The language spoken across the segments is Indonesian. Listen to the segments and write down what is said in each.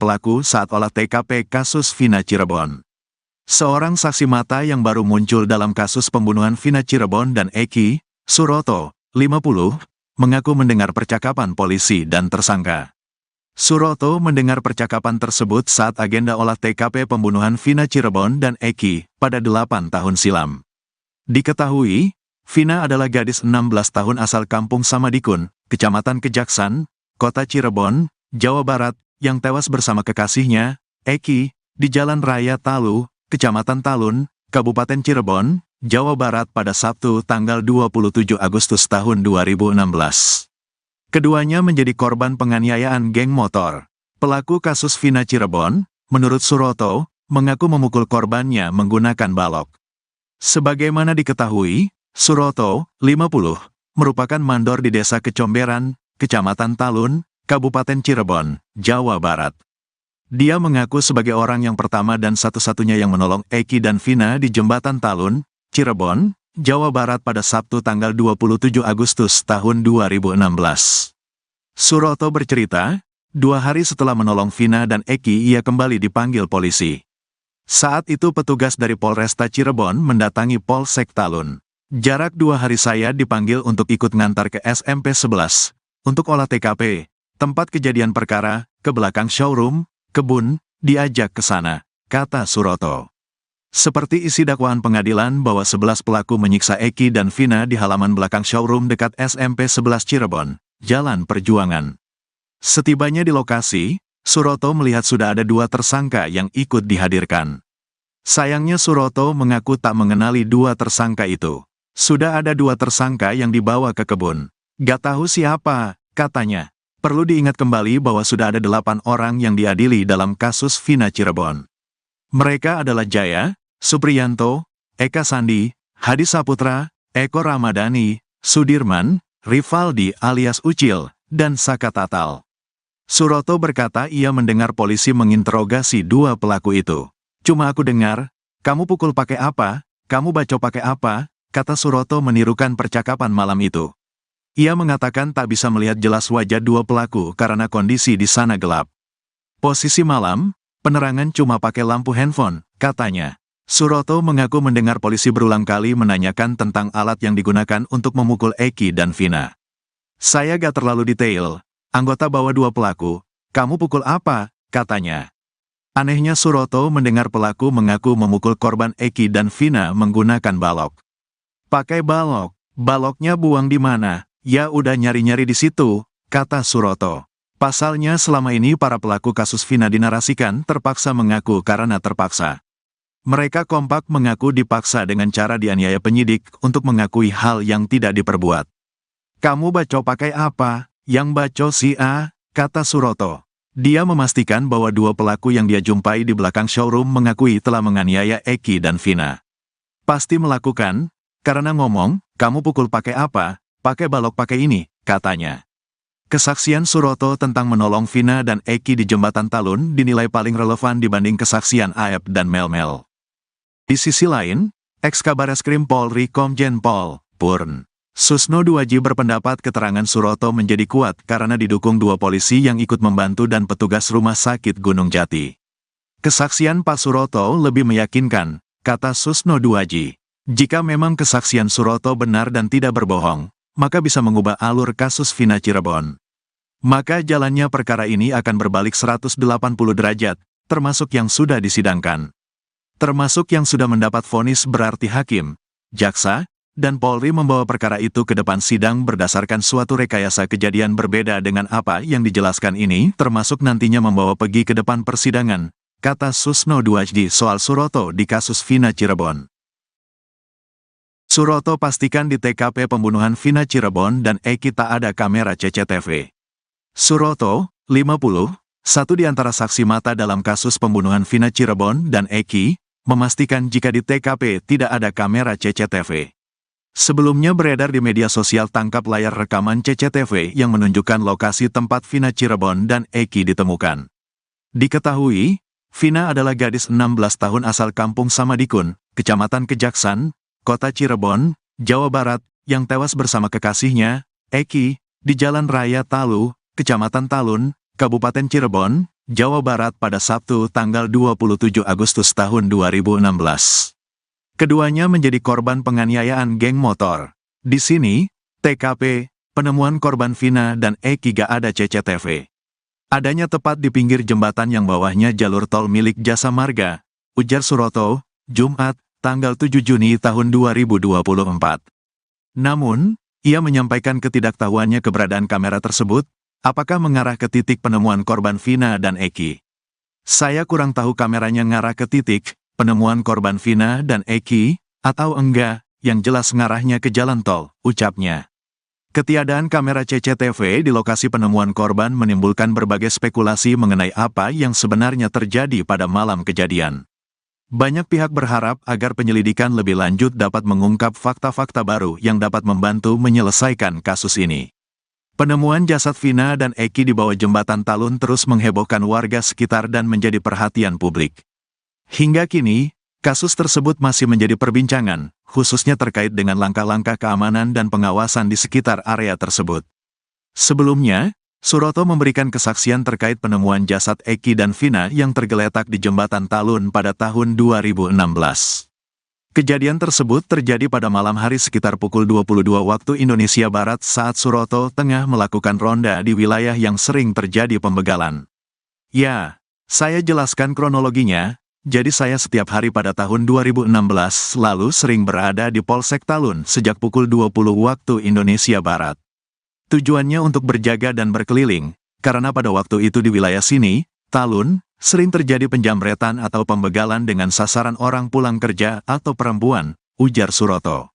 pelaku saat olah TKP kasus Vina Cirebon. Seorang saksi mata yang baru muncul dalam kasus pembunuhan Vina Cirebon dan Eki Suroto, 50, mengaku mendengar percakapan polisi dan tersangka. Suroto mendengar percakapan tersebut saat agenda olah TKP pembunuhan Vina Cirebon dan Eki pada 8 tahun silam. Diketahui, Vina adalah gadis 16 tahun asal Kampung Samadikun, Kecamatan Kejaksan, Kota Cirebon, Jawa Barat, yang tewas bersama kekasihnya, Eki, di Jalan Raya Talu, Kecamatan Talun, Kabupaten Cirebon, Jawa Barat pada Sabtu tanggal 27 Agustus tahun 2016. Keduanya menjadi korban penganiayaan geng motor. Pelaku kasus Vina Cirebon, menurut Suroto, mengaku memukul korbannya menggunakan balok. Sebagaimana diketahui, Suroto, 50, merupakan mandor di Desa Kecomberan, Kecamatan Talun, Kabupaten Cirebon, Jawa Barat. Dia mengaku sebagai orang yang pertama dan satu-satunya yang menolong Eki dan Vina di Jembatan Talun, Cirebon, Jawa Barat pada Sabtu tanggal 27 Agustus tahun 2016. Suroto bercerita, 2 hari setelah menolong Vina dan Eki ia kembali dipanggil polisi. Saat itu petugas dari Polresta Cirebon mendatangi Polsek Talun. Jarak 2 hari saya dipanggil untuk ikut ngantar ke SMP 11, untuk olah TKP, tempat kejadian perkara, ke belakang showroom, kebun, diajak ke sana, kata Suroto. Seperti isi dakwaan pengadilan bahwa 11 pelaku menyiksa Eki dan Vina di halaman belakang showroom dekat SMP 11 Cirebon, Jalan Perjuangan. Setibanya di lokasi, Suroto melihat sudah ada 2 tersangka yang ikut dihadirkan. Sayangnya Suroto mengaku tak mengenali 2 tersangka itu. Sudah ada 2 tersangka yang dibawa ke kebun. Gak tahu siapa, katanya. Perlu diingat kembali bahwa sudah ada 8 orang yang diadili dalam kasus Vina Cirebon. Mereka adalah Jaya, Supriyanto, Eka Sandi, Hadi Saputra, Eko Ramadhani, Sudirman, Rivaldi alias Ucil, dan Saka Tatal. Suroto berkata ia mendengar polisi menginterogasi 2 pelaku itu. Cuma aku dengar, kamu pukul pakai apa, kamu bacok pakai apa, kata Suroto menirukan percakapan malam itu. Ia mengatakan tak bisa melihat jelas wajah 2 pelaku karena kondisi di sana gelap. Posisi malam, penerangan cuma pakai lampu handphone, katanya. Suroto mengaku mendengar polisi berulang kali menanyakan tentang alat yang digunakan untuk memukul Eki dan Vina. Saya gak terlalu detail, anggota bawa 2 pelaku, kamu pukul apa, katanya. Anehnya Suroto mendengar pelaku mengaku memukul korban Eki dan Vina menggunakan balok. Pakai balok, baloknya buang di mana? Ya udah nyari-nyari di situ, kata Suroto. Pasalnya selama ini para pelaku kasus Vina dinarasikan terpaksa mengaku karena terpaksa. Mereka kompak mengaku dipaksa dengan cara dianiaya penyidik untuk mengakui hal yang tidak diperbuat. Kamu bacok pakai apa? Yang bacok si A, kata Suroto. Dia memastikan bahwa 2 pelaku yang dia jumpai di belakang showroom mengakui telah menganiaya Eki dan Vina. Pasti melakukan, karena ngomong, kamu pukul pakai apa? Pakai balok pakai ini, katanya. Kesaksian Suroto tentang menolong Vina dan Eki di Jembatan Talun dinilai paling relevan dibanding kesaksian Aep dan Mel-Mel. Di sisi lain, Eks-Kabareskrim Polri Komjen Pol Purn Susno Duaji berpendapat keterangan Suroto menjadi kuat karena didukung 2 polisi yang ikut membantu dan petugas Rumah Sakit Gunung Jati. Kesaksian Pak Suroto lebih meyakinkan, kata Susno Duaji. Jika memang kesaksian Suroto benar dan tidak berbohong, maka bisa mengubah alur kasus Vina Cirebon. Maka jalannya perkara ini akan berbalik 180 derajat, termasuk yang sudah disidangkan. Termasuk yang sudah mendapat vonis berarti hakim, jaksa, dan Polri membawa perkara itu ke depan sidang berdasarkan suatu rekayasa kejadian berbeda dengan apa yang dijelaskan ini, termasuk nantinya membawa pergi ke depan persidangan, kata Susno Duaji soal Suroto di kasus Vina Cirebon. Suroto pastikan di TKP pembunuhan Vina Cirebon dan Eki tak ada kamera CCTV. Suroto, 50, satu di antara saksi mata dalam kasus pembunuhan Vina Cirebon dan Eki, memastikan jika di TKP tidak ada kamera CCTV. Sebelumnya beredar di media sosial tangkap layar rekaman CCTV yang menunjukkan lokasi tempat Vina Cirebon dan Eki ditemukan. Diketahui, Vina adalah gadis 16 tahun asal Kampung Samadikun, Kecamatan Kejaksan, Kota Cirebon, Jawa Barat, yang tewas bersama kekasihnya, Eki, di Jalan Raya Talu, Kecamatan Talun, Kabupaten Cirebon, Jawa Barat pada Sabtu tanggal 27 Agustus tahun 2016. Keduanya menjadi korban penganiayaan geng motor. Di sini, TKP, penemuan korban Vina dan Eki gak ada CCTV. Adanya tepat di pinggir jembatan yang bawahnya jalur tol milik Jasa Marga, ujar Suroto, Jumat, tanggal 7 Juni tahun 2024. Namun, ia menyampaikan ketidaktahuannya keberadaan kamera tersebut, apakah mengarah ke titik penemuan korban Vina dan Eki. Saya kurang tahu kameranya ngarah ke titik penemuan korban Vina dan Eki, atau enggak, yang jelas ngarahnya ke jalan tol, ucapnya. Ketiadaan kamera CCTV di lokasi penemuan korban menimbulkan berbagai spekulasi mengenai apa yang sebenarnya terjadi pada malam kejadian. Banyak pihak berharap agar penyelidikan lebih lanjut dapat mengungkap fakta-fakta baru yang dapat membantu menyelesaikan kasus ini. Penemuan jasad Vina dan Eki di bawah jembatan Talun terus menghebohkan warga sekitar dan menjadi perhatian publik. Hingga kini, kasus tersebut masih menjadi perbincangan, khususnya terkait dengan langkah-langkah keamanan dan pengawasan di sekitar area tersebut. Sebelumnya, Suroto memberikan kesaksian terkait penemuan jasad Eki dan Vina yang tergeletak di jembatan Talun pada tahun 2016. Kejadian tersebut terjadi pada malam hari sekitar pukul 22 waktu Indonesia Barat saat Suroto tengah melakukan ronda di wilayah yang sering terjadi pembegalan. Ya, saya jelaskan kronologinya, jadi saya setiap hari pada tahun 2016 lalu sering berada di Polsek Talun sejak pukul 20 waktu Indonesia Barat. Tujuannya untuk berjaga dan berkeliling, karena pada waktu itu di wilayah sini, Talun, sering terjadi penjamretan atau pembegalan dengan sasaran orang pulang kerja atau perempuan, ujar Suroto.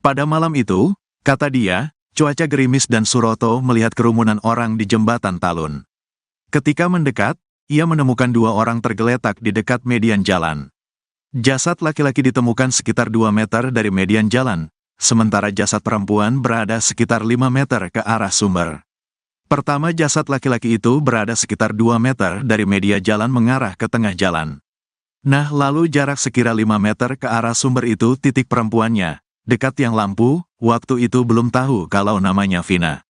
Pada malam itu, kata dia, cuaca gerimis dan Suroto melihat kerumunan orang di jembatan Talun. Ketika mendekat, ia menemukan dua orang tergeletak di dekat median jalan. Jasad laki-laki ditemukan sekitar 2 meter dari median jalan, sementara jasad perempuan berada sekitar 5 meter ke arah sumber. Pertama, jasad laki-laki itu berada sekitar 2 meter dari media jalan mengarah ke tengah jalan. Nah, lalu jarak sekira 5 meter ke arah sumber itu titik perempuannya, dekat tiang lampu, waktu itu belum tahu kalau namanya Vina.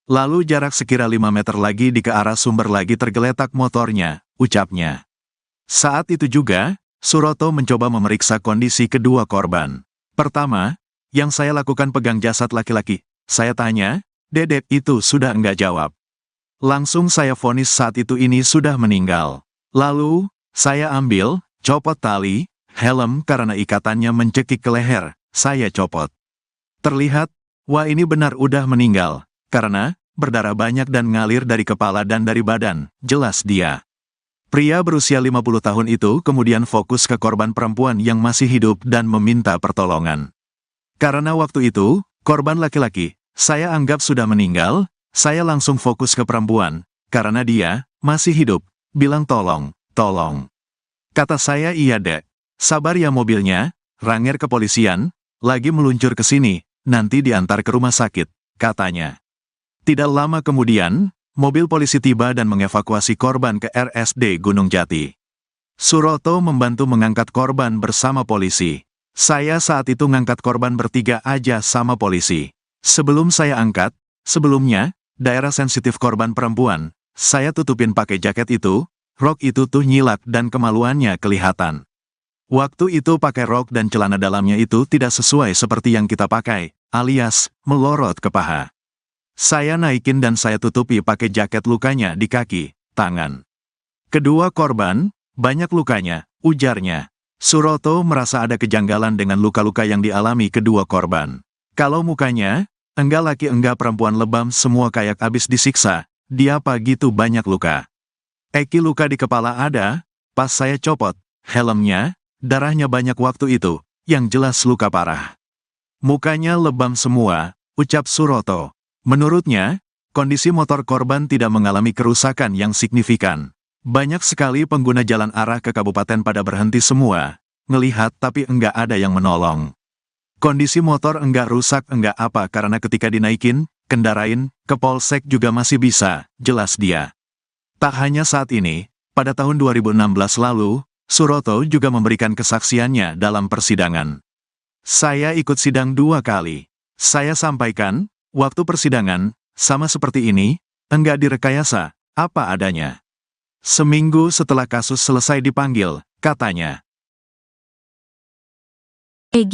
Lalu jarak sekira 5 meter lagi di ke arah sumber lagi tergeletak motornya, ucapnya. Saat itu juga, Suroto mencoba memeriksa kondisi kedua korban. Pertama, yang saya lakukan pegang jasad laki-laki, saya tanya, "Dedek itu sudah enggak?" Jawab. Langsung saya vonis saat itu ini sudah meninggal. Lalu, saya ambil, copot tali, helm karena ikatannya mencekik ke leher, saya copot. Terlihat, wah ini benar udah meninggal, karena, berdarah banyak dan ngalir dari kepala dan dari badan, jelas dia. Pria berusia 50 tahun itu kemudian fokus ke korban perempuan yang masih hidup dan meminta pertolongan. Karena waktu itu, korban laki-laki, saya anggap sudah meninggal, saya langsung fokus ke perempuan, karena dia masih hidup, bilang tolong, tolong. Kata saya, iya dek, sabar ya mobilnya, Ranger kepolisian, lagi meluncur ke sini, nanti diantar ke rumah sakit, katanya. Tidak lama kemudian, mobil polisi tiba dan mengevakuasi korban ke RSD Gunung Jati. Suroto membantu mengangkat korban bersama polisi. Saya saat itu ngangkat korban bertiga aja sama polisi. Sebelum saya angkat, sebelumnya, daerah sensitif korban perempuan, saya tutupin pakai jaket itu, rok itu tuh nyilak dan kemaluannya kelihatan. Waktu itu pakai rok dan celana dalamnya itu tidak sesuai seperti yang kita pakai, alias, melorot ke paha. Saya naikin dan saya tutupi pakai jaket lukanya di kaki, tangan. Kedua korban, banyak lukanya, ujarnya. Suroto merasa ada kejanggalan dengan luka-luka yang dialami kedua korban. Kalau mukanya, enggak laki enggak perempuan lebam semua kayak abis disiksa, dia apa gitu banyak luka. Eki luka di kepala ada, pas saya copot, helmnya, darahnya banyak waktu itu, yang jelas luka parah. Mukanya lebam semua, ucap Suroto. Menurutnya, kondisi motor korban tidak mengalami kerusakan yang signifikan. Banyak sekali pengguna jalan arah ke kabupaten pada berhenti semua, ngelihat tapi enggak ada yang menolong. Kondisi motor enggak rusak enggak apa karena ketika dinaikin, kendarain, ke polsek juga masih bisa, jelas dia. Tak hanya saat ini, pada tahun 2016 lalu, Suroto juga memberikan kesaksiannya dalam persidangan. Saya ikut sidang 2 kali. Saya sampaikan, waktu persidangan, sama seperti ini, enggak direkayasa, apa adanya. Seminggu setelah kasus selesai dipanggil, katanya. Egy